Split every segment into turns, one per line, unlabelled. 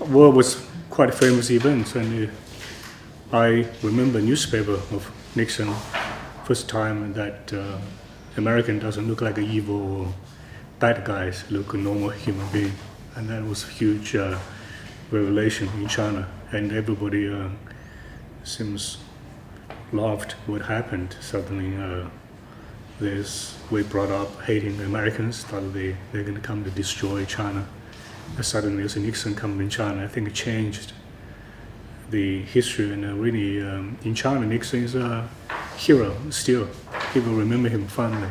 war was quite a famous event, and I remember newspaper of Nixon first time that American doesn't look like an evil or bad guys, look a normal human being, and that was a huge revelation in China, and everybody seems loved what happened. Suddenly, we brought up hating Americans, thought they're going to come to destroy China. And suddenly, there's a Nixon coming in China. I think it changed the history, and really, in China, Nixon is a hero still. People remember him fondly.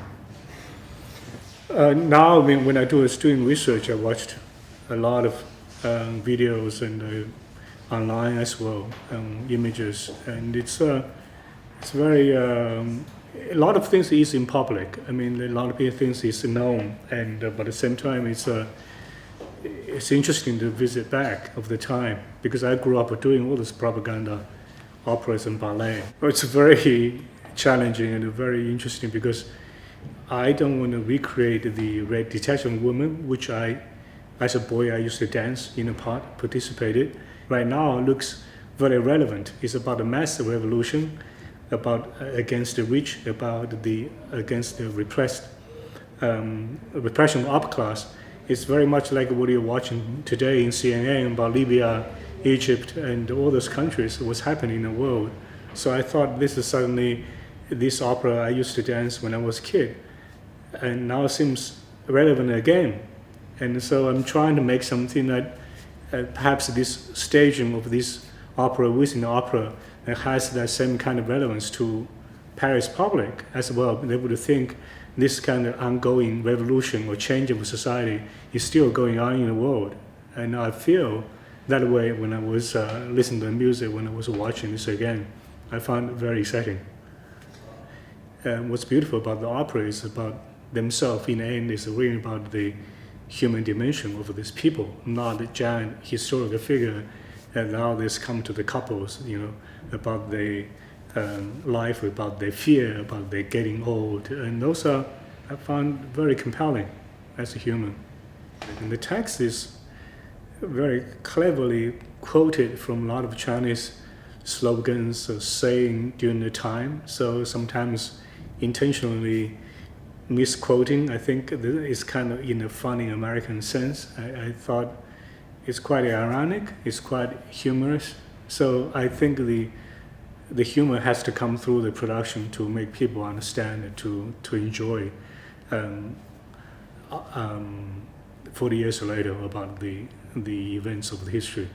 Now, when I was doing research, I watched a lot of videos and online as well, images, and it's very a lot of things is in public. I mean, a lot of things is known, and but at the same time, it's interesting to visit back of the time, because I grew up doing all this propaganda, operas and ballet. It's very challenging and very interesting, because I don't want to recreate the Red Detachment woman, which as a boy, I used to dance in a part, participated. Right now, it looks very relevant. It's about a mass revolution, about against the rich, against the repression of upper class. It's very much like what you're watching today in CNN about Libya, Egypt, and all those countries, what's happening in the world. So I thought this opera I used to dance when I was a kid, and now it seems relevant again. And so I'm trying to make something that perhaps this staging of this opera within the opera has that same kind of relevance to Paris public as well. They would think this kind of ongoing revolution or change of society is still going on in the world. And I feel that way when I was listening to the music, when I was watching this again. I found it very exciting. And what's beautiful about the opera is about themselves. In the end, it's really about the human dimension of these people, not a giant historical figure. And now this come to the couples, about their life, about their fear, about their getting old. And those I found very compelling as a human. And the text is very cleverly quoted from a lot of Chinese slogans or saying during the time. So sometimes intentionally misquoting, I think it's kind of in a funny American sense. I thought it's quite ironic, it's quite humorous. So I think the humor has to come through the production to make people understand and to enjoy 40 years later about the events of the history.